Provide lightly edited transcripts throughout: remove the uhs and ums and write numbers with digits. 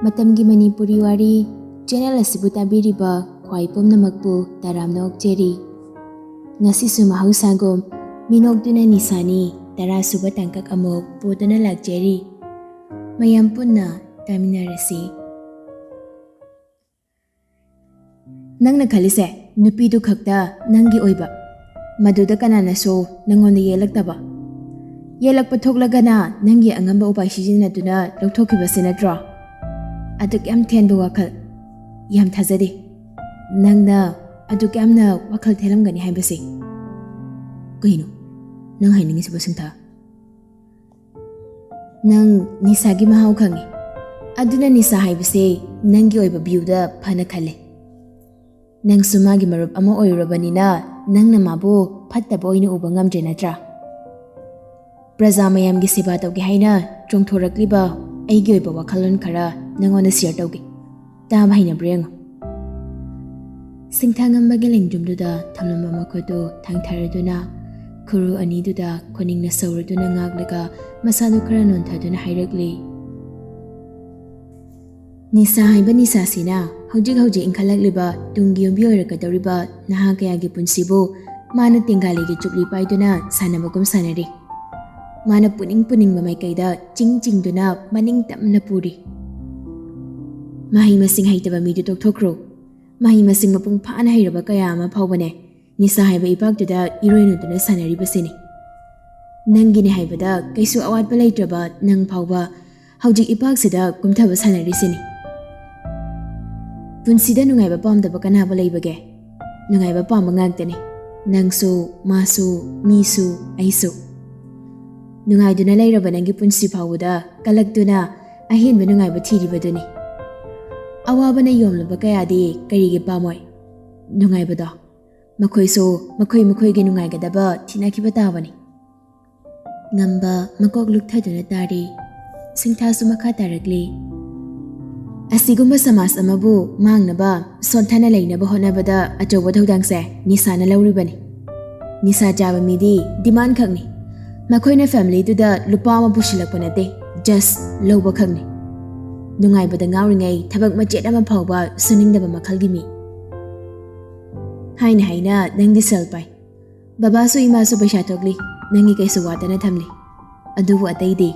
Matamgi Manipuri Wari channel asibu tabiriba khwai pumnamakpu taramna okjeri ngasisu mahausagom Minoktuna Nisani tarasuba tangkak amok poduna lakjeri mayam punna taminarasi nangna khalise nupidu khakta nangi oiba maduda kanana so nangonda yelaktaba yelakpa thoklagana nangi angamba upai sijinaduna lokthokibase natro aduk yam thenba wakhal yam thazade nangna aduk yamna wakhal thelamgani haibase kaino nang hainingi siba singtha nang nisagi mahau khangi aduna nisa haibase nangi oiba biuda phana khale nang sumagi marup ama oirabanina nangna mabu phattaba oina uba ngamje natra praja mayamgi siba tawge haina chongthorakliba aigi oiba wakhalon khara nangona share tawge ta bhaina breng singthangambagi lengjumduda thamlamba makhodo thangtharaduna khuru aniduda khoningna sauraduna ngaglaga masadu khara nonthaduna hairakli nisa haiba nisa sina hojik inkhalakliba tungi yombi oirakadoriba naha kayagi punsibu mana tingaligi chupli paiduna sanabagum sanari mana puning mamai kaida chingduna maning tamna puri mahi masing haitaba midu tokthokro mahi masing mapung phana hairaba kaya ama phawbane nisa haiba ipaktuda iroinuduna sanari basini nangine haibada kaisu awatba leitraba nang phawba hojik ipaksida kumthaba sanari sini punsida nungaiba pamdaba kanaba leibage nungaiba pamba ngagtani nangsu masu misu aisu nungaiduna leiraba nangi punsi phawuda kalakduna ahenba nungaiba thiribaduni awabana yomlaba kayadi karige pamoy nungaibada makhoi gi nungaigadaba thinakiba tabani ngamba makok lukthaduna tari singthasu makha tarakli asigumba samas amabu mangnaba sonthana leinaba honabada achoba thodangse nisana lauribani nisa jaba midi demand khangni makhoina family duda lupa ma bushilakpanate just loba khangni nungai bada ngauringai thabak machet ama phawba suningdaba makhalgi mi haina nangdi selpai baba su ima su paisa tokli nangi kaisu watana thamli adubu ataidi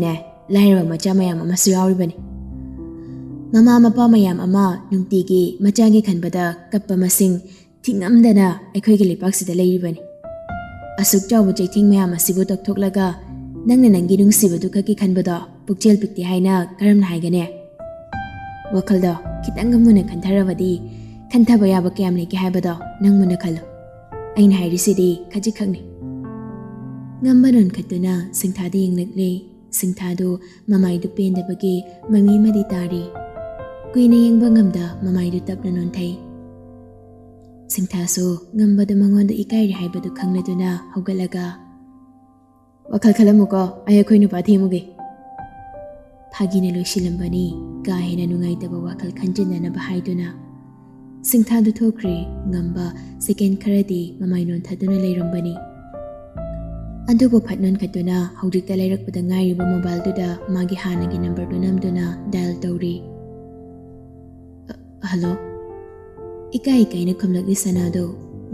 ne lairaba macha mayam ama su yauribani mama mapa mayam ama nungtigi machagi khanbada kappa masing thingamdana aikhoigi lipaksida leiribani asuk chawbu chaiting mayam asibu tokthoklaga nangna nangi nungsibadu khaki khanbada pukchel pikti haina karamna haigane wakhalda kitanga muna khantarabadi khanthaba yaba kyam leke haibada nang muna khalo aina hairisidi khaji khangni ngambaron khatuna singthadi yinglekle singthadu mamaidu pendabagi mami madi tari kuina yengba ngamda mamaidu tapna nonthai singthasu ngambada mangonda ikairi haibadu khangladuna hogalaga wakhal khalamuko ayakhoi nupa themuge phagina loisilambani ka hena nungaitaba wakhal khanjinna bahaiduna singthadu thokre ngamba second kharadi mamai nonthaduna leirambani adubo phatnon khatuna hojikta leirakpada ngairiba mobile duda magi hanagi number du namduna dial tawri hello ikai na khumlakli sanado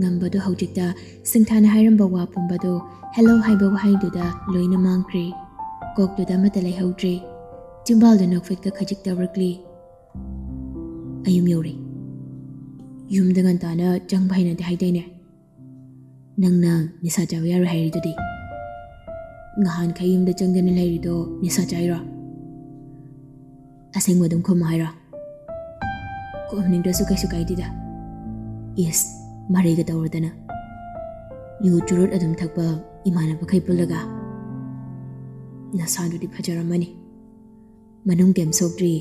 ngambado hojikta singthana hairamba wa pumbado hello haiba wahaiduda loina mangkri kokduda mata leihodri timbalda nokfetka khajik tawrakli ayum yori yumdangan tana changbhaina de haidaine nangna nisa chaw yar hairidudi ngahan khayumda changdana leirido nisa chaira asengwadum khom haira komningdasu kaisu kaidida yes mariga tawradana yu churut adum thakba imana bakai pulaga nasadudi phajaramani manung kem sokdri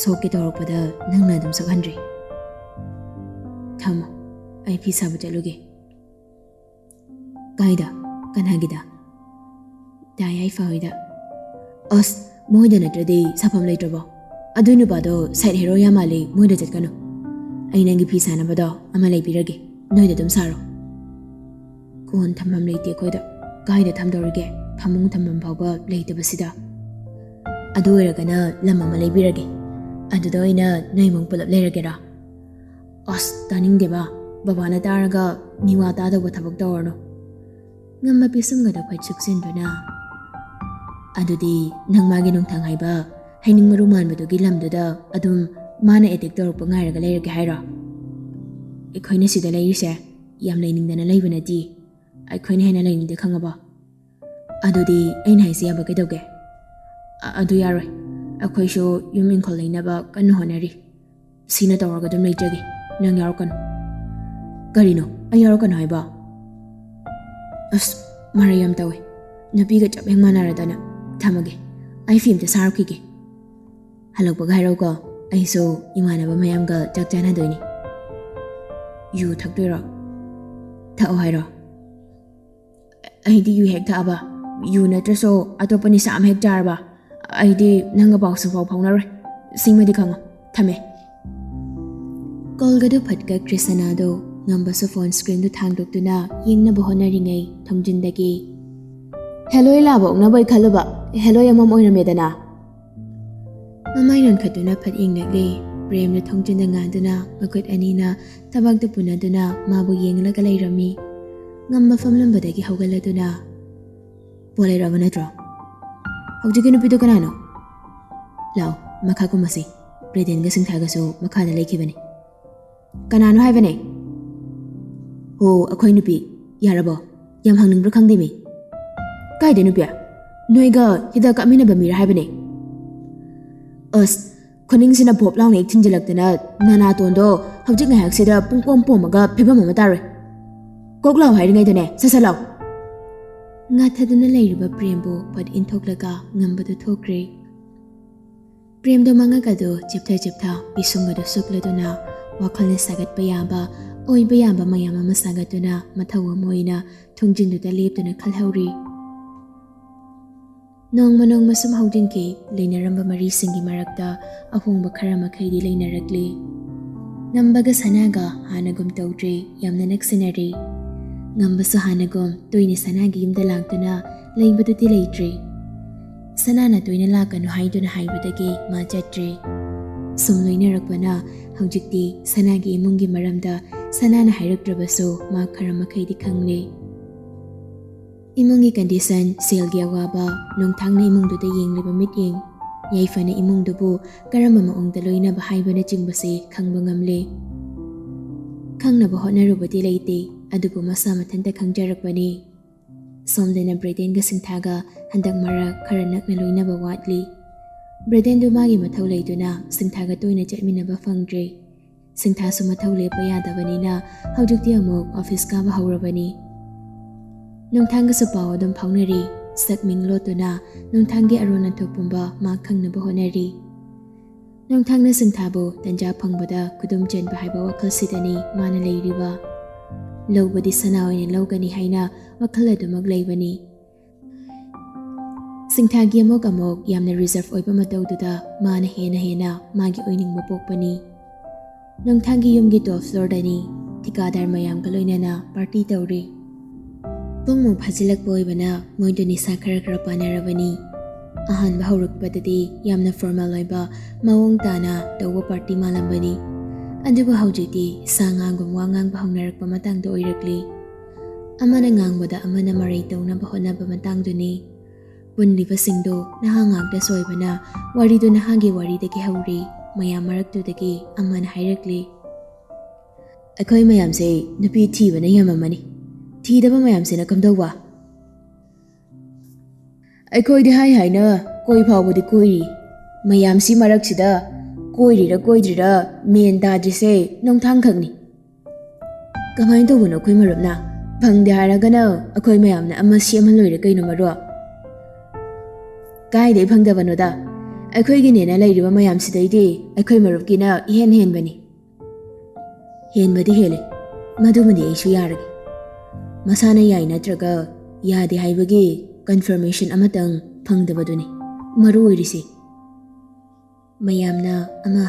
sokke tawrakpada nangna adum sakhandri thama ai phi sabu chaluge kaida kanagida dai ai faida as moida natradi sapam leitrabo adunu bado side hero yamale moida jatkanu ai nangi phi sanabado ama leipirage noida dum saro kon thamam leite koida kaida thamdorige phamung thamam phawba leitabasida ꯑꯗꯨ ꯑꯣꯏꯔꯒꯅ ꯂꯝ ꯑꯃ ꯂꯩꯕꯤꯔꯒꯦ ꯑꯗꯨꯗ ꯑꯣꯏꯅ ꯅꯣꯏ ꯏꯃꯨꯡ ꯄꯨꯂꯞ ꯂꯩꯔꯒꯦꯔꯥ ꯑꯁ ꯇꯥꯅꯤꯡꯗꯦꯕ ꯕꯕꯥꯅ ꯇꯥꯔꯒ ꯃꯤꯋꯥ ꯇꯥꯗꯧꯕ ꯊꯕꯛ ꯇꯧꯔꯅꯨ ꯉꯝꯕ ꯄꯤꯁꯨꯝꯒꯗ ꯐꯠ ꯁꯨꯛꯆꯤꯟꯗꯨꯅ ꯑꯗꯨꯗꯤ ꯅꯪ ꯃꯥꯒꯤ ꯅꯨꯡꯊꯪ ꯍꯥꯏꯕ ꯍꯩꯅꯤꯡ ꯃꯔꯨ ꯃꯥꯟꯕꯗꯨꯒꯤ ꯂꯝꯗꯨꯗ ꯑꯗꯨꯝ ꯃꯥꯅ ꯑꯦꯇꯦꯛ ꯇꯧꯔꯛꯄ ꯉꯥꯏꯔꯒ ꯂꯩꯔꯒꯦ ꯍꯥꯏꯔꯣ ꯑꯩꯈꯣꯏꯅ ꯁꯤꯗ ꯂꯩꯔꯤꯁꯦ ꯌꯥꯝ ꯂꯩꯅꯤꯡꯗꯅ ꯂꯩꯕ ꯅꯠꯇꯦ ꯑꯩꯈꯣꯏꯅ ꯍꯦꯟꯅ ꯂꯩꯅꯤꯡꯗꯦ ꯈꯪꯉꯕ ꯑꯗꯨꯗꯤ ꯑꯩꯅ ꯍꯥꯏꯁꯦ ꯌꯥꯕ ꯀꯩꯗꯧꯒꯦ ꯑꯗꯨ ꯌꯥꯔꯣꯏ ꯑꯩꯈꯣꯏꯁꯨ ꯌꯨꯝ ꯏꯪꯈꯣꯜ ꯂꯩꯅꯕ ꯀꯟꯅ ꯍꯣꯠꯅꯔꯤ ꯁꯤꯅ ꯇꯧꯔꯒ ꯑꯗꯨꯝ ꯂꯩꯖꯒꯦ ꯅꯪ ꯌꯥꯎꯔꯛꯀꯅꯨ ꯀꯔꯤꯅꯣ ꯑꯩ ꯌꯥꯎꯔꯛꯀꯅꯨ ꯍꯥꯏꯕ ꯑꯁ ꯃꯔꯩ ꯌꯥꯝ ꯇꯧꯋꯦ ꯅꯨꯄꯤꯒ ꯆꯞ ꯍꯦꯛ ꯃꯥꯟꯅꯔꯗꯅ ꯊꯝꯃꯒꯦ ꯑꯩ ꯐꯤ ꯑꯝꯇ ꯁꯥꯔꯛꯈꯤꯒꯦ ꯍꯜꯂꯛꯄꯒ ꯍꯥꯏꯔꯛꯎꯀꯣ ꯑꯩꯁꯨ ꯏꯃꯥꯟꯅꯕ ꯃꯌꯥꯝꯒ ꯆꯥꯛ ꯆꯥꯅꯗꯣꯏꯅꯤ ꯌꯨ ꯊꯛꯇꯣꯏꯔꯣ ꯊꯛꯑꯣ ꯍꯥꯏꯔꯣ ꯑꯩꯗꯤ ꯌꯨ ꯍꯦꯛ ꯊꯛꯑꯕ ꯌꯨ ꯅꯠꯇ꯭ꯔꯁꯨ ꯑꯇꯣꯞꯄ ꯅꯤꯁꯥ ꯑꯃ ꯍꯦꯛ ꯆꯥꯔꯕ ꯑꯩꯗꯤ ꯅꯪꯒ ꯄꯥꯎꯁꯨ ꯐꯥꯎꯅꯔꯣꯏ ꯁꯤꯃꯗꯤ ꯈꯪꯉꯣ ꯊꯝꯃꯦ ꯀꯣꯜꯒꯗꯨ ꯐꯠ ꯀꯛꯈ꯭ꯔꯦ ꯁꯅꯥꯗꯣ ꯉꯝꯕꯁꯨ ꯐꯣꯟ ꯁꯀ꯭ꯔꯤꯟꯗꯨ ꯊꯥꯡꯗꯣꯛꯇꯨꯅ ꯌꯦꯡꯅꯕ ꯍꯣꯠꯅꯔꯤꯉꯩ ꯊꯣꯡꯖꯤꯟꯗꯒꯤ ꯍꯦꯂꯣꯏ ꯂꯥꯕ ꯑꯣꯛꯅꯕꯣꯏ ꯈꯜꯂꯨꯕ ꯍꯦꯂꯣꯏ ꯑꯃꯃꯝ ꯑꯣꯏꯔꯝꯃꯦꯗꯅ ꯃꯃꯥꯏ ꯅꯣꯟꯈꯠꯇꯨꯅ ꯐꯠ ꯌꯦꯡꯂꯛꯂꯦ ꯄ꯭ꯔꯦꯝꯅ ꯊꯣꯡꯖꯤꯟꯗ ꯉꯥꯟꯗꯨꯅ ꯃꯈꯨꯠ ꯑꯅꯤꯅ ꯊꯕꯥꯛꯇ ꯄꯨꯅꯗꯨꯅ ꯃꯥꯕꯨ ꯌꯦꯡꯂꯒ ꯂꯩꯔꯝꯃꯤ ꯉꯝꯕ ꯐꯝꯂꯝꯕꯗꯒꯤ ꯍꯧꯒꯠꯂꯗꯨꯅ ꯄꯣꯠ ꯂꯩꯔꯛꯑꯕ ꯅꯠꯇ꯭ꯔꯣ ꯍꯧꯖꯤꯛꯀꯤ ꯅꯨꯄꯤꯗꯣ ꯀꯅꯥꯅꯣ ꯂꯥꯛꯑꯣ ꯃꯈꯥ ꯀꯨꯝꯃꯁꯤ ꯕ꯭ꯔꯦꯗꯦꯟꯒ ꯁꯤꯡꯊꯥꯒꯁꯨ ꯃꯈꯥꯗ ꯂꯩꯈꯤꯕꯅꯤ ꯀꯅꯥꯅꯣ ꯍꯥꯏꯕꯅꯦ ꯍꯣ ꯑꯩꯈꯣꯏ ꯅꯨꯄꯤ ꯌꯥꯔꯕꯣ ꯌꯥꯝ ꯍꯪꯅꯤꯡꯕ꯭ꯔꯥ ꯈꯪꯗꯦꯃꯤ ꯀꯥꯏꯗ ꯅꯨꯄꯤ ꯅꯣꯏꯒ ꯍꯤꯗꯥꯛ ꯀꯥꯞꯃꯤꯟꯅꯕ ꯃꯤꯔꯥ ꯍꯥꯏꯕꯅꯦ ꯑꯁ ꯈꯨꯅꯤꯡꯁꯤꯅ ꯚꯣꯞ ꯂꯥꯎꯅ ꯍꯦꯛ ꯊꯤꯟꯖꯤꯜꯂꯛꯇꯅ ꯅꯅꯥꯇꯣꯟꯗꯣ ꯍꯧꯖꯤꯛ ꯉꯥꯏꯍꯥꯛꯁꯤꯗ ꯄꯨꯡꯄꯣꯝ ꯄꯣꯝꯃꯒ ꯐꯤꯕꯝ ꯑꯃ ꯇꯥꯔꯣꯏ ꯀꯣꯛ ꯂꯥꯎ ꯍꯥꯏꯔꯤꯉꯩꯗꯅꯦ ꯁꯠ ꯂꯥꯎ ꯉꯥꯊꯗꯨꯅ ꯂꯩꯔꯤꯕ ꯄ꯭ꯔꯦꯝꯕꯨ ꯐꯠ ꯏꯟꯊꯣꯛꯂꯒ ꯉꯝꯕꯗꯨ ꯊꯣꯛꯈ꯭ꯔꯦ ꯄ꯭ꯔꯦꯝꯗꯣ ꯃꯉꯛꯀꯗꯨ ꯆꯤꯞꯊ ꯆꯤꯞꯊ ꯄꯤꯁꯨꯝꯒꯗꯨ ꯁꯨꯛꯂꯗꯨꯅ ꯋꯥꯈꯜꯅ ꯁꯥꯒꯠꯄ ꯌꯥꯕ ꯑꯣꯏꯕ ꯌꯥꯕ ꯃꯌꯥꯝ ꯑꯃ ꯁꯥꯒꯠꯇꯨꯅ ꯃꯊꯧ ꯑꯃ ꯑꯣꯏꯅ ꯊꯣꯡꯖꯤꯟꯗꯨꯗ ꯂꯦꯞꯇꯨꯅ ꯈꯜꯍꯧꯔꯤ ꯅꯣꯡꯃ ꯅꯣꯡꯃ ꯁꯨꯝ ꯍꯧꯖꯤꯟꯈꯤ ꯂꯩꯅꯔꯝꯕ ꯃꯔꯤꯁꯤꯡꯒꯤ ꯃꯔꯛꯇ ꯑꯍꯣꯡꯕ ꯈꯔ ꯃꯈꯩꯗꯤ ꯂꯩꯅꯔꯛꯂꯤ ꯉꯝꯕꯒ ꯁꯅꯥꯒ ꯍꯥꯟꯅꯒꯨꯝ ꯇꯧꯗ꯭ꯔꯦ ꯌꯥꯝꯅ ꯅꯛꯁꯤꯟꯅꯔꯤ ꯉꯝꯕꯁꯨ ꯍꯥꯟꯅꯒꯨꯝ ꯇꯣꯏꯅ ꯁꯅꯥꯒꯤ ꯌꯨꯝꯗ ꯂꯥꯛꯇꯨꯅ ꯂꯩꯕꯗꯨꯗꯤ ꯂꯩꯇ꯭ꯔꯤ ꯁꯅꯥꯅ ꯇꯣꯏꯅ ꯂꯥꯛꯀꯅꯨ ꯍꯥꯏꯗꯨꯅ ꯍꯥꯏꯕꯗꯒꯤ ꯃꯥ ꯆꯠꯇ꯭ꯔꯦ ꯁꯨꯝ ꯂꯣꯏꯅꯔꯛꯄꯅ ꯍꯧꯖꯤꯛꯇꯤ ꯁꯅꯥꯒꯤ ꯏꯃꯨꯡꯒꯤ ꯃꯔꯝꯗ ꯁꯅꯥꯅ ꯍꯥꯏꯔꯛꯇ꯭ꯔꯕꯁꯨ ꯃꯥ ꯈꯔ ꯃꯈꯩꯗꯤ ꯈꯪꯂꯦ ꯏꯃꯨꯡꯒꯤ ꯀꯟꯗꯤꯁꯟ ꯁꯦꯜꯒꯤ ꯑꯋꯥꯕ ꯅꯣꯡꯊꯥꯡꯅ ꯏꯃꯨꯡꯗꯨꯗ ꯌꯦꯡꯂꯤꯕ ꯃꯤꯠꯌꯦꯡ ꯌꯥꯏꯐꯅ ꯏꯃꯨꯡꯗꯨꯕꯨ ꯀꯔꯝꯕ ꯃꯑꯣꯡꯗ ꯂꯣꯏꯅꯕ ꯍꯥꯏꯕꯅꯆꯤꯡꯕꯁꯤ ꯈꯪꯕ ꯉꯝꯂꯦ ꯈꯪꯅꯕ ꯍꯣꯠꯅꯔꯨꯕꯗꯤ ꯂꯩꯇꯦ ꯑꯗꯨꯕꯨ ꯃꯁꯥ ꯃꯊꯟꯇ ꯈꯪꯖꯔꯛꯄꯅꯤ ꯁꯣꯝꯗꯅ ꯕ꯭ꯔꯦꯗꯦꯟꯒ ꯁꯤꯡꯊꯥꯒ ꯍꯟꯗꯛ ꯃꯔꯛ ꯈꯔ ꯅꯛꯅ ꯂꯣꯏꯅꯕ ꯋꯥꯠꯂꯤ ꯕ꯭ꯔꯦꯗꯦꯟꯗꯨ ꯃꯥꯒꯤ ꯃꯊꯧ ꯂꯩꯗꯨꯅ ꯁꯤꯡꯊꯥꯒ ꯇꯣꯏꯅ ꯆꯠꯃꯤꯟꯅꯕ ꯐꯪꯗ꯭ꯔꯦ ꯁꯤꯡꯊꯥꯁꯨ ꯃꯊꯧ ꯂꯦꯞꯄ ꯌꯥꯗꯕꯅꯤꯅ ꯍꯧꯖꯤꯛꯇꯤ ꯑꯃꯨꯛ ꯑꯣꯐꯤꯁ ꯀꯥꯕ ꯍꯧꯔꯕꯅꯤ ꯅꯨꯡꯊꯥꯡꯒꯁꯨ ꯄꯥꯎ ꯑꯗꯨꯝ ꯐꯥꯎꯅꯔꯤ ꯁꯛ ꯃꯤꯡ ꯂꯣꯠꯇꯨꯅ ꯅꯨꯡꯊꯥꯡꯒꯤ ꯑꯔꯣꯟ ꯑꯊꯨꯞ ꯄꯨꯝꯕ ꯃꯥ ꯈꯪꯅꯕ ꯍꯣꯠꯅꯔꯤ ꯅꯨꯡꯊꯥꯡꯅ ꯁꯤꯡꯊꯥꯕꯨ ꯇꯟꯖꯥ ꯐꯪꯕꯗ ꯈꯨꯗꯨꯝ ꯆꯟꯕ ꯍꯥꯏꯕ ꯋꯥꯈꯜꯁꯤꯗꯅꯤ ꯃꯥꯅ ꯂꯩꯔꯤꯕ ꯂꯧꯕꯗꯤ ꯁꯅꯥ ꯑꯣꯏꯅ ꯂꯧꯒꯅꯤ ꯍꯥꯏꯅ ꯋꯥꯈꯜ ꯑꯗꯨꯃꯛ ꯂꯩꯕꯅꯤ ꯁꯤꯡꯊꯥꯒꯤ ꯑꯃꯨꯛ ꯌꯥꯝꯅ ꯔꯤꯖꯔꯚ ꯑꯣꯏꯕ ꯃꯇꯧꯗꯨꯗ ꯃꯥꯅ ꯍꯦꯟꯅ ꯃꯥꯒꯤ ꯑꯣꯏꯅꯤꯡꯕ ꯄꯣꯛꯄꯅꯤ ꯅꯨꯡꯊꯥꯡꯒꯤ ꯌꯨꯝꯒꯤ ꯇꯣꯞ ꯐ꯭ꯂꯣꯔꯗꯅꯤ ꯊꯤꯀꯥꯗꯥꯔ ꯃꯌꯥꯝꯒ ꯂꯣꯏꯅꯅ ꯄꯥꯔꯇꯤ ꯇꯧꯔꯤ ꯄꯨꯡꯃꯨꯛ ꯐꯥꯖꯤꯜꯂꯛꯄ ꯑꯣꯏꯕꯅ ꯃꯣꯏꯗꯨ ꯅꯤꯁꯥ ꯈꯔ ꯄꯥꯅꯔꯕꯅꯤ ꯑꯍꯥꯟꯕ ꯍꯧꯔꯛꯄꯗꯗꯤ ꯌꯥꯝꯅ ꯐꯣꯔꯃꯦꯜ ꯑꯣꯏꯕ ꯃꯑꯣꯡ ꯇꯥꯅ ꯇꯧꯕ ꯄꯥꯔꯇꯤ ꯃꯥꯜꯂꯝꯕꯅꯤ ꯑꯗꯨꯕꯨ ꯍꯧꯖꯤꯛꯇꯤ ꯁꯥ ꯉꯥꯡꯒꯨꯝ ꯋꯥ ꯉꯥꯡꯕ ꯍꯧꯅꯔꯛꯄ ꯃꯇꯥꯡꯗ ꯑꯣꯏꯔꯛꯂꯤ ꯑꯃꯅ ꯉꯥꯡꯕꯗ ꯑꯃꯅ ꯃꯔꯩ ꯇꯧꯅꯕ ꯍꯣꯠꯅꯕ ꯃꯇꯥꯡꯗꯨꯅꯤ ꯄꯨꯟꯂꯤꯕꯁꯤꯡꯗꯨ ꯅꯍꯥ ꯉꯥꯛꯇꯁꯨ ꯑꯣꯏꯕꯅ ꯋꯥꯔꯤꯗꯨ ꯅꯍꯥꯒꯤ ꯋꯥꯔꯤꯗꯒꯤ ꯍꯧꯔꯤ ꯃꯌꯥꯝ ꯃꯔꯛꯇꯨꯗꯒꯤ ꯑꯃꯅ ꯍꯥꯏꯔꯛꯂꯤ ꯑꯩꯈꯣꯏ ꯃꯌꯥꯝꯁꯦ ꯅꯨꯄꯤ ꯊꯤꯕꯅ ꯌꯥꯝꯃꯝꯃꯅꯤ ꯊꯤꯗꯕ ꯃꯌꯥꯝꯁꯤꯅ ꯀꯝꯗꯧꯕ ꯑꯩꯈꯣꯏꯗꯤ ꯍꯥꯏꯅ ꯀꯣꯏ ꯐꯥꯎꯕꯗꯤ ꯀꯣꯏꯔꯤ ꯃꯌꯥꯝꯁꯤ ꯃꯔꯛꯁꯤꯗ ꯀꯣꯏꯔꯤꯔ ꯀꯣꯏꯗ꯭ꯔꯤꯔ ꯃꯦꯟ ꯇꯥꯗ꯭ꯔꯤꯁꯦ ꯅꯣꯡꯊꯥꯡ ꯈꯛꯅꯤ ꯀꯃꯥꯏꯅ ꯇꯧꯕꯅꯣ ꯑꯩꯈꯣꯏ ꯃꯔꯨꯞꯅ ꯐꯪꯗꯦ ꯍꯥꯏꯔꯒꯅ ꯑꯩꯈꯣꯏ ꯃꯌꯥꯝꯅ ꯑꯃ ꯁꯦꯝꯃ ꯂꯣꯏꯔꯦ ꯀꯩꯅꯣ ꯃꯔꯨꯞ ꯀꯥꯏꯗꯩ ꯐꯪꯗꯕꯅꯣꯗ ꯑꯩꯈꯣꯏꯒꯤꯅꯦꯅ ꯂꯩꯔꯤꯕ ꯃꯌꯥꯝꯁꯤꯗꯩꯗꯤ ꯑꯩꯈꯣꯏ ꯃꯔꯨꯞꯀꯤꯅ ꯏꯍꯦꯟ ꯍꯦꯟꯕꯅꯤ ꯍꯦꯟꯕꯗꯤ ꯍꯦꯜꯂꯦ ꯃꯗꯨꯃꯗꯤ ꯑꯩꯁꯨ ꯌꯥꯔꯒꯦ ꯃꯁꯥꯅ ꯌꯥꯏ ꯅꯠꯇ꯭ꯔꯒ ꯌꯥꯗꯦ ꯍꯥꯏꯕꯒꯤ ꯀꯟꯐꯔꯃꯦꯁꯟ ꯑꯃꯇꯪ ꯐꯪꯗꯕꯗꯨꯅꯤ ꯃꯔꯨ ꯑꯣꯏꯔꯤꯁꯤ ꯃꯌꯥꯝꯅ ꯑꯃ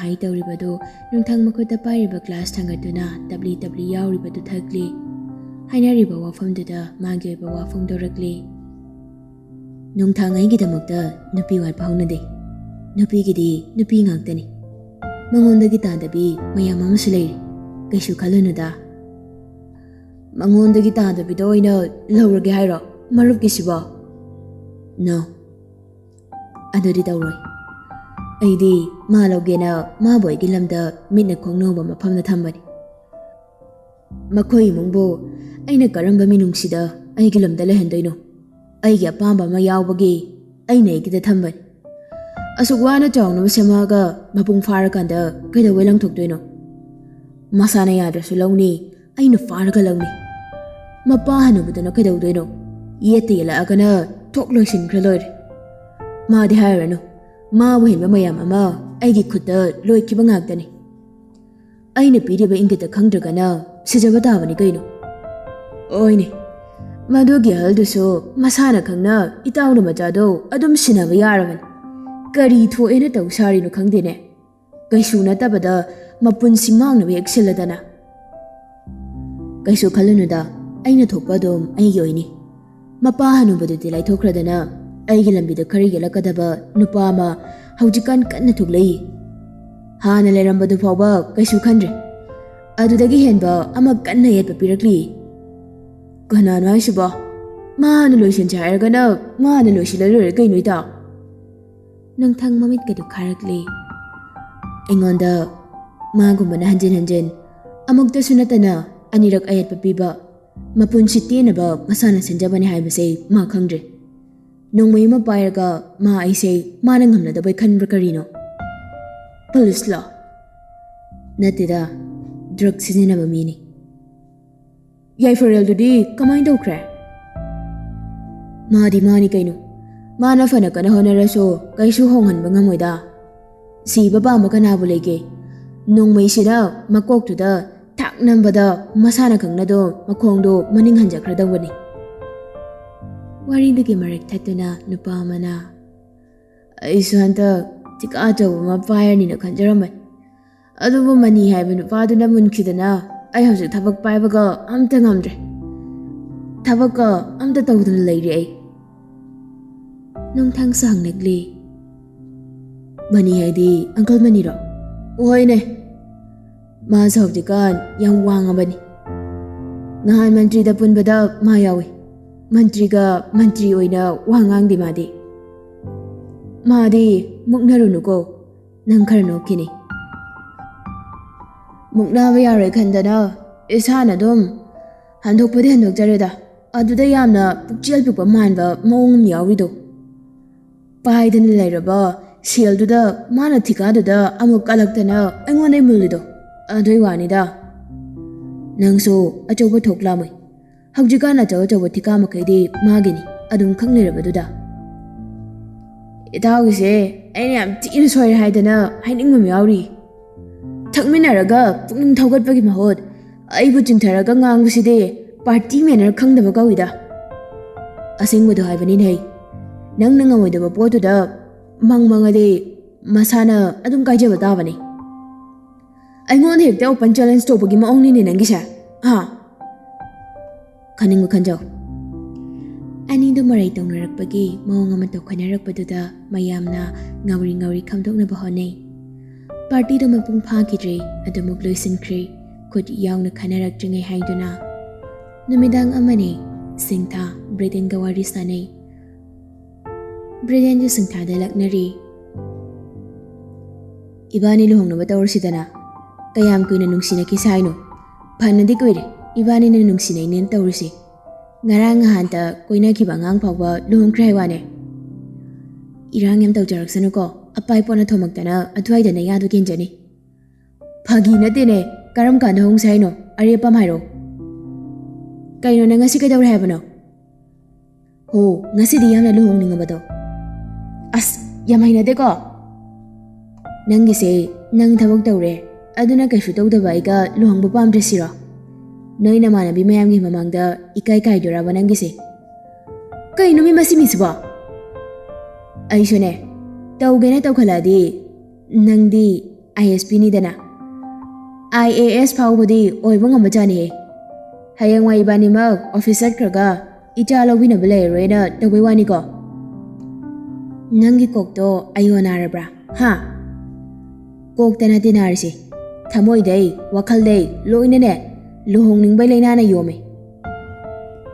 ꯍꯥꯏ ꯇꯧꯔꯤꯕꯗꯨ ꯅꯨꯡꯊꯪ ꯃꯈꯨꯠꯇ ꯄꯥꯏꯔꯤꯕ ꯒ꯭ꯂꯥꯁ ꯊꯥꯡꯒꯠꯇꯨꯅ ꯇꯞꯂꯤ ꯌꯥꯎꯔꯤꯕꯗꯨ ꯊꯛꯂꯤ ꯍꯥꯏꯅꯔꯤꯕ ꯋꯥꯐꯝꯗꯨꯗ ꯃꯥꯒꯤ ꯑꯣꯏꯕ ꯋꯥ ꯐꯣꯡꯗꯣꯔꯛꯂꯤ ꯅꯣꯡꯊꯥꯡꯉꯩꯒꯤꯗꯃꯛꯇ ꯅꯨꯄꯤ ꯋꯥꯠꯄ ꯍꯧꯅꯗꯦ ꯅꯨꯄꯤꯒꯤꯗꯤ ꯅꯨꯄꯤ ꯉꯥꯛꯇꯅꯤ ꯃꯉꯣꯟꯗꯒꯤ ꯇꯥꯗꯕꯤ ꯃꯌꯥꯝ ꯑꯃꯁꯨ ꯂꯩꯔꯤ ꯀꯩꯁꯨ ꯈꯜꯂꯨꯅꯨꯗ ꯃꯉꯣꯟꯗꯒꯤ ꯇꯥꯗꯕꯤꯗ ꯑꯣꯏꯅ ꯂꯧꯔꯒꯦ ꯍꯥꯏꯔꯣ ꯃꯔꯨꯞꯀꯤꯁꯤꯕꯣ ꯅꯣ ꯑꯗꯨꯗꯤ ꯇꯧꯔꯣꯏ ꯑꯩꯗꯤ ꯃꯥ ꯂꯧꯒꯦꯅ ꯃꯥꯕꯨ ꯑꯩꯒꯤ ꯂꯝꯗ ꯃꯤꯠꯅ ꯈꯣꯡꯅꯧꯕ ꯃꯐꯝꯗ ꯊꯝꯕꯅꯤ ꯃꯈꯣꯏ ꯏꯃꯨꯡꯕꯨ ꯑꯩꯅ ꯀꯔꯝꯕ ꯃꯤꯅꯨꯡꯁꯤꯗ ꯑꯩꯒꯤ ꯂꯝꯗ ꯂꯩꯍꯟꯗꯣꯏꯅꯣ ꯑꯩꯒꯤ ꯑꯄꯥꯝꯕ ꯑꯃ ꯌꯥꯎꯕꯒꯤ ꯑꯩꯅ ꯑꯩꯒꯤꯗ ꯊꯝꯕꯅꯤ ꯑꯁꯨꯛ ꯋꯥꯅ ꯆꯥꯎꯅꯕ ꯁꯦꯝꯃꯛꯑꯒ ꯃꯄꯨꯡ ꯐꯥꯔꯀꯥꯟꯗ ꯀꯩꯗꯧꯕꯩ ꯂꯪꯊꯣꯛꯇꯣꯏꯅꯣ ꯃꯁꯥꯅ ꯌꯥꯗ꯭ꯔꯁꯨ ꯂꯧꯅꯤ ꯑꯩꯅ ꯐꯥꯔꯒ ꯂꯧꯅꯤ ꯃꯄꯥ ꯍꯟꯅꯨꯕꯗꯨꯅ ꯀꯩꯗꯧꯗꯣꯏꯅꯣ ꯌꯦꯠꯇ ꯌꯦꯜꯂꯛꯑꯒꯅ ꯊꯣꯛ ꯂꯣꯏꯁꯤꯟꯈ꯭ꯔ ꯂꯣꯏꯔꯦ ꯃꯥꯗꯤ ꯍꯥꯏꯔꯨꯔꯅꯨ ꯃꯥꯕꯨ ꯍꯦꯟꯕ ꯃꯌꯥꯝ ꯑꯃ ꯑꯩꯒꯤ ꯈꯨꯠꯇ ꯂꯣꯏꯈꯤꯕ ꯉꯥꯛꯇꯅꯤ ꯑꯩꯅ ꯄꯤꯔꯤꯕ ꯏꯪꯒꯤꯠꯇ ꯈꯪꯗ꯭ꯔꯒꯅ ꯁꯤꯖꯕ ꯇꯥꯕꯅꯤ ꯀꯩꯅꯣ ꯑꯣꯏꯅꯦ ꯃꯗꯨꯒꯤ ꯑꯍꯜꯗꯨꯁꯨ ꯃꯁꯥꯅ ꯈꯪꯅ ꯏꯇꯥꯎꯅ ꯃꯆꯥꯗꯣ ꯑꯗꯨꯝ ꯁꯤꯟꯅꯕ ꯌꯥꯔꯕꯅꯤ ꯀꯔꯤ ꯊꯣꯛꯑꯦꯅ ꯇꯧ ꯁꯥꯔꯤꯅꯣ ꯈꯪꯗꯦꯅꯦ ꯀꯩꯁꯨ ꯅꯠꯇꯕꯗ ꯃꯄꯨꯟꯁꯤ ꯃꯥꯡꯅꯕ ꯍꯦꯛ ꯁꯤꯜꯂꯗꯅ ꯀꯩꯁꯨ ꯈꯜꯂꯨꯅꯨꯗ ꯑꯩꯅ ꯊꯣꯛꯄ ꯑꯗꯨꯝ ꯑꯩꯒꯤ ꯑꯣꯏꯅꯤ ꯃꯄꯥ ꯍꯟꯅꯨꯕꯗꯨꯗꯤ ꯂꯩꯊꯣꯛꯈ꯭ꯔꯗꯅ ꯑꯩꯒꯤ ꯂꯝꯕꯤꯗ ꯈꯔ ꯌꯦꯜꯂꯛꯀꯗꯕ ꯅꯨꯄꯥ ꯑꯃ ꯍꯧꯖꯤꯛꯀꯥꯟ ꯀꯟꯅ ꯊꯣꯛꯂꯛꯏ ꯍꯥꯟꯅ ꯂꯩꯔꯝꯕꯗꯨ ꯐꯥꯎꯕ ꯀꯩꯁꯨ ꯈꯟꯗ꯭ꯔꯦ ꯑꯗꯨꯗꯒꯤ ꯍꯦꯟꯕ ꯑꯃ ꯀꯟꯅ ꯌꯦꯠꯄ ꯄꯤꯔꯛꯂꯤ ꯀꯅꯥꯅꯣ ꯍꯥꯏꯁꯤꯕꯣ ꯃꯥꯅ ꯂꯣꯏꯁꯤꯟꯁꯦ ꯍꯥꯏꯔꯒꯅ ꯃꯥꯅ ꯂꯣꯏꯁꯤꯜꯂ ꯂꯣꯏꯔꯦ ꯀꯩꯅꯣ ꯏꯇꯥꯎ ꯅꯨꯡꯊꯪ ꯃꯃꯤꯠꯀꯗꯨ ꯈꯥꯔꯛꯂꯤ ꯑꯩꯉꯣꯟꯗ ꯃꯥꯒꯨꯝꯕꯅ ꯍꯟꯖꯤꯟ ꯍꯟꯖꯤꯟ ꯑꯃꯨꯛꯇꯁꯨ ꯅꯠꯇꯅ ꯑꯅꯤꯔꯛ ꯑꯌꯦꯠꯄ ꯄꯤꯕ ꯃꯄꯨꯟꯁꯤ ꯇꯦꯟꯅꯕ ꯃꯁꯥꯅ ꯁꯤꯟꯖꯕꯅꯤ ꯍꯥꯏꯕꯁꯦ ꯃꯥ ꯈꯪꯗ꯭ꯔꯦ ꯅꯣꯡꯃꯩ ꯑꯃ ꯄꯥꯏꯔꯒ ꯃꯥ ꯑꯩꯁꯦ ꯃꯥꯅ ꯉꯝꯅꯗꯕꯩ ꯈꯟꯕ꯭ꯔꯥ ꯀꯔꯤꯅꯣ ꯄꯨꯂꯤꯁꯂꯣ ꯅꯠꯇꯦꯗ ꯗ꯭ꯔꯒ ꯁꯤꯖꯤꯟꯅꯕ ꯃꯤꯅꯤ ꯌꯥꯏꯐꯔꯦꯜꯗꯨꯗꯤ ꯀꯃꯥꯏꯅ ꯇꯧꯈ꯭ꯔꯦ ꯃꯥꯗꯤ ꯃꯥꯅꯤ ꯀꯩꯅꯣ ꯃꯥꯅ ꯐꯅ ꯀꯟꯅ ꯍꯣꯠꯅꯔꯁꯨ ꯀꯩꯁꯨ ꯍꯣꯡꯍꯟꯕ ꯉꯝꯃꯣꯏꯗ ꯁꯤꯕ ꯄꯥꯝꯕ ꯀꯅꯥꯕꯨ ꯂꯩꯒꯦ ꯅꯣꯡꯃꯩꯁꯤꯅ ꯃꯀꯣꯛꯇꯨꯗ ꯊꯥꯛ ꯅꯝꯕꯗ ꯃꯁꯥꯅ ꯈꯪꯅꯗꯣ ꯃꯈꯣꯡꯗꯣ ꯃꯅꯤꯡ ꯍꯟꯖꯈ꯭ꯔꯗꯧꯕꯅꯤ ꯋꯥꯔꯤꯗꯨꯒꯤ ꯃꯔꯛ ꯊꯠꯇꯨꯅ ꯅꯨꯄꯥ ꯑꯃꯅ ꯑꯩꯁꯨ ꯍꯟꯇꯛ ꯊꯤꯀꯥ ꯑꯆꯧꯕ ꯑꯃ ꯄꯥꯏꯔꯅꯤꯅ ꯈꯟꯖꯔꯝꯕꯅꯤ ꯑꯗꯨꯕꯨ ꯃꯅꯤ ꯍꯥꯏꯕ ꯅꯨꯄꯥꯗꯨꯅ ꯃꯨꯟꯈꯤꯗꯅ ꯑꯩ ꯍꯧꯖꯤꯛ ꯊꯕꯛ ꯄꯥꯏꯕꯒ ꯑꯝꯇ ꯉꯝꯗ꯭ꯔꯦ ꯊꯕꯛꯀ ꯑꯝꯇ ꯇꯧꯗꯅ ꯂꯩꯔꯤ ꯑꯩ ꯅꯨꯡꯊꯪꯁꯨ ꯍꯪꯂꯛꯂꯤ ꯃꯅꯤ ꯍꯥꯏꯗꯤ ꯑꯪꯀꯜ ꯃꯅꯤꯔꯣ ꯍꯣꯏꯅꯦ ꯃꯥꯁꯨ ꯍꯧꯖꯤꯛꯀꯥꯟ ꯌꯥꯝ ꯋꯥꯡꯉꯕꯅꯤ ꯅꯍꯥꯟ ꯃꯟꯇ꯭ꯔꯤꯗ ꯄꯨꯟꯕꯗ ꯃꯥ ꯌꯥꯎꯏ ꯃꯟꯇ꯭ꯔꯤꯒ ꯃꯟꯇ꯭ꯔꯤ ꯑꯣꯏꯅ ꯋꯥ ꯉꯥꯡꯗꯦ ꯃꯥꯗꯤ ꯃꯨꯛꯅꯔꯨꯅꯨꯀꯣ ꯅꯪ ꯈꯔ ꯅꯣꯛꯈꯤꯅꯤ ꯃꯨꯛꯅꯕ ꯌꯥꯔꯣꯏ ꯈꯟꯗꯅ ꯏꯁꯥꯅ ꯑꯗꯨꯝ ꯍꯟꯗꯣꯛꯄꯗꯤ ꯍꯟꯗꯣꯛꯆꯔꯦꯗ ꯑꯗꯨꯗ ꯌꯥꯝꯅ ꯄꯨꯛꯆꯦꯜ ꯄꯤꯛꯄ ꯃꯥꯟꯕ ꯃꯑꯣꯡ ꯑꯃ ꯌꯥꯎꯔꯤꯗꯣ ꯄꯥꯏꯗꯅ ꯂꯩꯔꯕ ꯁꯦꯜꯗꯨꯗ ꯃꯥꯅ ꯊꯤꯀꯥꯗꯨꯗ ꯑꯃꯨꯛ ꯀꯜꯂꯛꯇꯅ ꯑꯩꯉꯣꯟꯗ ꯃꯨꯜꯂꯤꯗꯣ ꯑꯗꯨꯏ ꯋꯥꯅꯤꯗ ꯅꯪꯁꯨ ꯑꯆꯧꯕ ꯊꯣꯛ ꯂꯥꯝꯃꯣꯏ ꯍꯧꯖꯤꯛꯀꯥꯟ ꯑꯆꯧ ꯑꯆꯧꯕ ꯊꯤꯀꯥ ꯃꯈꯩꯗꯤ ꯃꯥꯒꯤꯅꯤ ꯑꯗꯨꯝ ꯈꯪꯂꯩꯔꯕꯗꯨꯗ ꯏꯇꯥꯎꯒꯤꯁꯦ ꯑꯩꯅ ꯌꯥꯝ ꯊꯤꯅ ꯁꯣꯏꯔꯦ ꯍꯥꯏꯗꯅ ꯍꯥꯏꯅꯤꯡꯕ ꯑꯃ ꯌꯥꯎꯔꯤ ꯊꯛꯃꯤꯟꯅꯔꯒ ꯄꯨꯛꯅꯤꯡ ꯊꯧꯒꯠꯄꯒꯤ ꯃꯍꯨꯠ ꯑꯩꯕꯨ ꯆꯤꯡꯊꯔꯒ ꯉꯥꯡꯕꯁꯤꯗꯤ ꯄꯥꯔꯇꯤ ꯃꯦꯅꯔ ꯈꯪꯗꯕ ꯀꯧꯏꯗ ꯑꯁꯦꯡꯕꯗꯣ ꯍꯥꯏꯕꯅꯤꯅꯦ ꯅꯪꯅ ꯉꯝꯃꯣꯏꯗꯕ ꯄꯣꯠꯇꯨꯗ ꯃꯪꯉꯗꯤ ꯃꯁꯥꯅ ꯑꯗꯨꯝ ꯀꯥꯏꯖꯕ ꯇꯥꯕꯅꯤ ꯑꯩꯉꯣꯟꯗ ꯍꯦꯛꯇ ꯑꯣꯄꯟ ꯆꯦꯂꯦꯟꯖ ꯇꯧꯕꯒꯤ ꯃꯑꯣꯡꯅꯤꯅꯦ ꯅꯪꯒꯤꯁꯦ ꯈꯟꯅꯤꯡꯕ ꯈꯟꯖꯧ ꯑꯅꯤꯗꯨ ꯃꯔꯩ ꯇꯧꯅꯔꯛꯄꯒꯤ ꯃꯑꯣꯡ ꯑꯃ ꯇꯧꯈꯠꯅꯔꯛꯄꯗꯨꯗ ꯃꯌꯥꯝꯅ ꯉꯥꯎꯔꯤ ꯈꯝꯗꯣꯛꯅꯕ ꯍꯣꯠꯅꯩ ꯄꯥꯔꯇꯤꯗꯨ ꯃꯄꯨꯡ ꯐꯥꯈꯤꯗ꯭ꯔꯦ ꯑꯗꯨꯃꯛ ꯂꯣꯏꯁꯤꯟꯈ꯭ꯔꯦ ꯈꯨꯠ ꯌꯥꯎꯅ ꯈꯟꯅꯔꯛꯇ꯭ꯔꯤꯉꯩ ꯍꯥꯏꯗꯨꯅ ꯅꯨꯃꯤꯗꯥꯡ ꯑꯃꯅꯤ ꯁꯤꯡꯊꯥ ꯕ꯭ꯔꯤꯗꯦꯟꯒ ꯋꯥꯔꯤ ꯁꯥꯟꯅꯩ ꯕ꯭ꯔꯤꯗꯦꯟꯁꯨ ꯁꯤꯡꯊꯥꯗ ꯂꯛꯅꯔꯤ ꯏꯕꯥꯅꯤ ꯂꯨꯍꯣꯡꯅꯕ ꯇꯧꯔꯁꯤꯗꯅ ꯀꯌꯥꯝ ꯀꯨꯏꯅ ꯅꯨꯡꯁꯤꯅꯈꯤꯁꯦ ꯍꯥꯏꯅꯣ ꯐꯅꯗꯤ ꯀꯨꯏꯔꯦ ꯏꯕꯥꯅꯤꯅ ꯅꯨꯡꯁꯤꯅꯩꯅꯦꯅ ꯇꯧꯔꯤꯁꯤ ꯉꯔꯥꯡ ꯅꯍꯥꯟꯇ ꯀꯣꯏꯅꯈꯤꯕ ꯑꯉꯥꯡ ꯐꯥꯎꯕ ꯂꯨꯍꯣꯡꯈ꯭ꯔꯦ ꯍꯥꯏꯋꯥꯅꯦ ꯏꯔꯥꯡ ꯌꯥꯝ ꯇꯧꯖꯔꯛꯁꯅꯨꯀꯣ ꯑꯄꯥꯏ ꯄꯣꯠꯅ ꯊꯣꯝꯃꯛꯇꯅ ꯑꯗꯨꯋꯥꯏꯗ ꯅꯌꯥꯗꯨ ꯀꯦꯟꯖꯅꯤ ꯐꯥꯒꯤ ꯅꯠꯇꯦꯅꯦ ꯀꯔꯝ ꯀꯥꯟꯗ ꯍꯣꯡꯁꯦ ꯍꯥꯏꯅꯣ ꯑꯔꯦꯞꯄ ꯑꯃ ꯍꯥꯏꯔꯣ ꯀꯩꯅꯣ ꯅꯪ ꯉꯁꯤ ꯀꯩꯗꯧꯔꯦ ꯍꯥꯏꯕꯅꯣ ꯍꯣ ꯉꯁꯤꯗꯤ ꯌꯥꯝꯅ ꯂꯨꯍꯣꯡꯅꯤꯡꯉꯕꯗꯣ ꯑꯁ ꯌꯥꯝ ꯍꯩꯅꯗꯦꯀꯣ ꯅꯪꯒꯤꯁꯦ ꯅꯪ ꯊꯕꯛ ꯇꯧꯔꯦ ꯑꯗꯨꯅ ꯀꯩꯁꯨ ꯇꯧꯗꯕ ꯑꯩꯒ ꯂꯨꯍꯣꯡꯕ ꯄꯥꯝꯗ꯭ꯔꯁꯤꯔꯣ ꯅꯣꯏ ꯅꯃꯥꯟꯅꯕꯤ ꯃꯌꯥꯝꯒꯤ ꯃꯃꯥꯡꯗ ꯏꯀꯥꯏ ꯀꯥꯏꯗꯣꯔꯕ ꯅꯪꯒꯤꯁꯦ ꯀꯩꯅꯣ ꯃꯤ ꯃꯁꯤ ꯃꯤꯁꯤꯕꯣ ꯑꯩꯁꯨꯅꯦ ꯇꯧꯒꯦꯅ ꯇꯧꯈꯠꯂꯛꯑꯗꯤ ꯅꯪꯗꯤ ISPꯅꯤꯗꯅ IAS ꯐꯥꯎꯕꯗꯤ ꯑꯣꯏꯕ ꯉꯝꯕꯖꯥꯠꯅꯤꯍꯦ ꯍꯌꯦꯡꯋꯥꯏ ꯏꯕꯥꯅꯤꯃꯛ ꯑꯣꯐꯤꯁ ꯆꯠꯈ꯭ꯔꯒ ꯏꯆꯥ ꯂꯧꯕꯤꯅꯕ ꯂꯩꯔꯔꯣꯏꯅ ꯇꯧꯕꯩ ꯋꯥꯅꯤꯀꯣ Nangi kokto ayo narabra, ha? Kokta na tinarisi. Thamoy day, wakal day, loin na luhong ning bay na yome.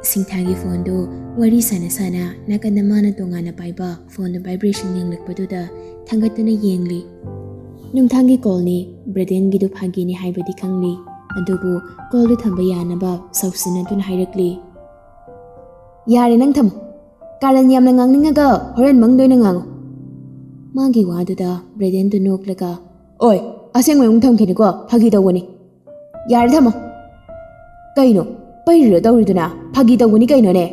Singthagi phone do wari sana sana nakandamana to nga na paiba phone do vibration yang lakpaduda thangatuna yengli. Nungthangi call ni Braden gidu phagi ni haibadi khangli adubu call do thamba yanaba sausina tun hairakli. Yari nang tham karan yamna ngangninga ga horen mangdoi na ngango. Magi waduda Braden do noklaga oi aseng ung tham khini ko phagi dawani. Yari thamo. Kaino Pairo dawriduna phagi dawani kaino ne.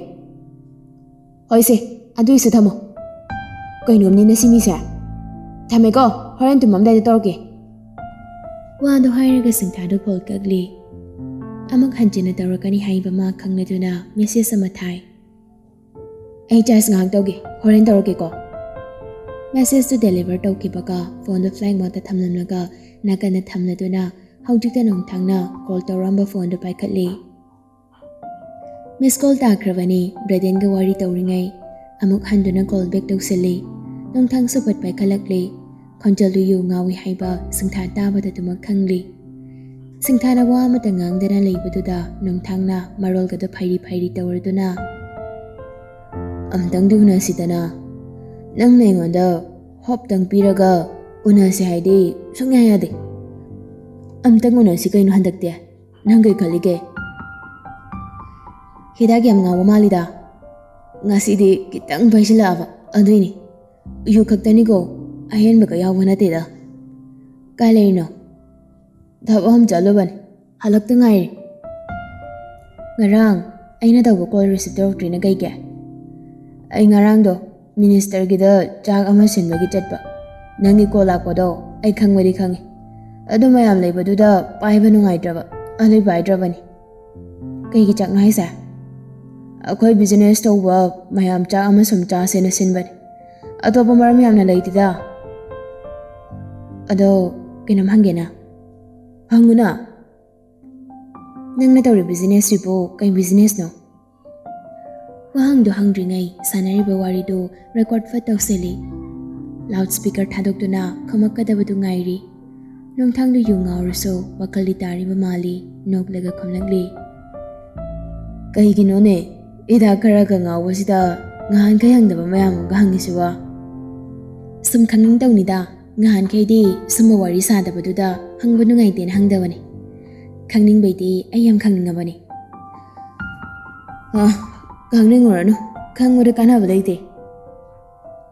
Hoise aduisu thamo. Kaino ni nasimi sa. Thame ko horen tumam dai torke. Wando hairaga singthado polkagli. Amok hanjina dawrakani haiba ma khangladuna message ama thai. Ai charge ngang tawge horen torke ko. Message to deliver tawkibaga phone do flying mode thamlamnaga nakana thamladuna haujikta nongthangna call tawramba phone do paikhatli. Miss call takravani Braden ga wari tawringai amuk handuna call back tawsili nongthang supat pai khalakli khonjal du yu ngawi haiba singtha tabada tumak khangli singtha na wa mata ngangdana leibaduda nongthangna marol ga da phairi tawraduna amtang duna sidana nang nengonda hop tang piraga una se haidi sungya yade amtang una si kaino handakte nangai khalige Hidag yam ngawa malida. Ngasidi kitang paisila aduini. Yu kaktani ko ayan baka yawa na tida. Kalay no. Dabam jaloban. Halak tangay. Ngarang ay na daw call receipt doctrine na gayke. Ay ngarang do minister gida jag amasin lagi chatba. Nangi ko lakwa do ay kangwari kangi. Ado mayam lay baduda paiba nungay draba. Alay bay draba ni. Kay kichak ngay sa. Ako'y business tawba mayam cha amasum cha sena sinbad. Atopa marami yam na laytida. Ado kinamhangge na. Hangu na. Nang natawri business ribo kay business no. Wahang do hangri ngay sanariba wari do record fa tawsili. Loudspeaker thadok do na kamakadaba do ngayri. Nung thang do yung ngawraso wakalidari mamali noglaga kamlagli. Kay gino ne. Ida karaga ngawa sida ngahan kayang daba mayam gahangisiwa. Sum khangning daw nida ngahan kay di summa wari sa dabaduda hangba nungay din hangdawani. Khangning bay di ayam khangning abani. Khangning orano khangwada kanaba layte.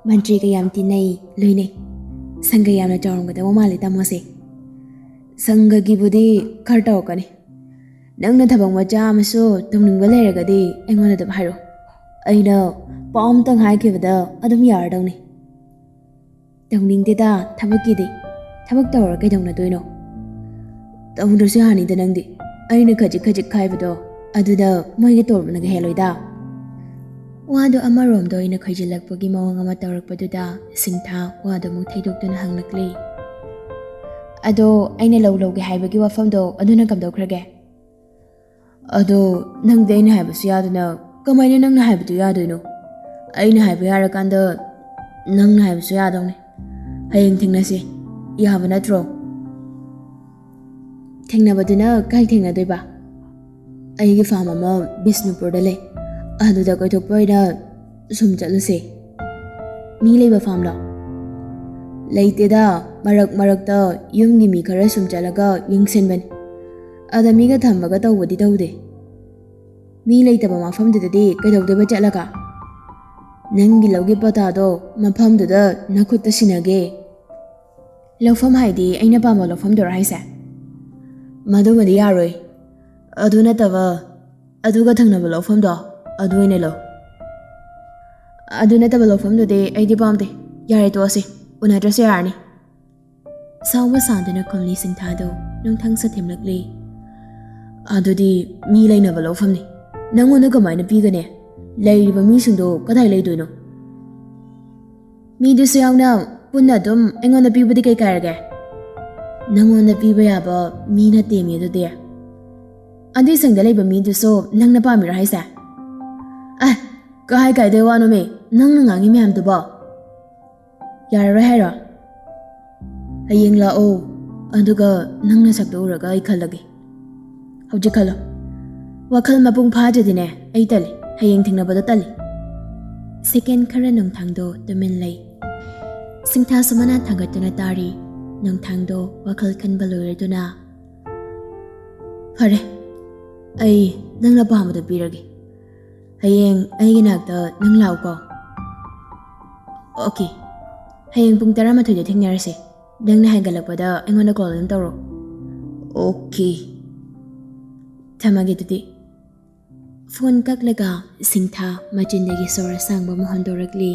Mantri kayam tinay loynay. Sangga yam na jawang gada wamali tamose. Sangga gibudi kartaw kani. Nang nathabang macha amaso tungningbal leragadi aingona dab hairo aina pom tang haikibada adum yardawni tungning-deda thabakidi thabak tawra kaidongna doino tawdrasu hani da nangdi aina khajik khaibado aduda moige tormanaga heloida wado amarom do ina khajilakpagi mawang ama tawrakpaduda singtha wado mu thaidokduna hanglakli ado aina lawge haibagi wafamdo aduna kamdokrage Ado nang day na haiba siya na kamay na nang nahaiba to yado no. Ay nahaiba yara kanda nang nahaiba siya daw ni. Hayang tingna si. Ihaba na tro. Tingna ba na kay tingna doy ba? Ay gifama mo Bisnupur dali. Ado da koy tukpoy da sumjalo si. Milay ba fam lo? Layte da marak da yung gimi kara sumjalaga yung sinban. Ada miga thambaga tawbadi tawde. Mi laytaba mafamdudadi kaidawdeba chatlaga. Nangi lawgi patado mafamduda nakhutta sinage. Lawfam haidi aina pama lawfam dora haisa. Madumadi yaroi. Adu nataba aduga thangnaba lawfam do adu ina lo. Adu nataba lawfam dode aidi pamde. Yare to ase unadrase yarni. Sawma sanduna kumli singthado nungthang sa thimlakli. Adudi mi lainaba lawfamni. Nangona kamaina pigane. Lairiba misingdo kadai laidoino. Mi dusu yawna punna dum engona pibudi kai karage. Nangona piba yaba mi na temi adude. Andi sangda laiba mi dusu nangna pamira haisa. Kahai kai de wano me nangna ngangi miyam duba. Yararoi hairo? Hayeng la'o aduga nangna sakta uraga ai khallage. Hojik khallo. Wakhal mapung phajadine ai tali hayeng thingnabada tali. Second khara Nungthangdo tumin lay. Singtha samana thangatuna tari Nungthangdo wakhal khanba loiraduna. Fare. Ai nangna pahamada pirage. Hayeng aigi nakta nang lau ko. Okay. Hayeng pung 12 da thingnarase. Nangna haigalakpada aingona call lang tawro. Okay. Thamage tudi. Phone kaklaga Singtha machindagi sora sangba mohandorakli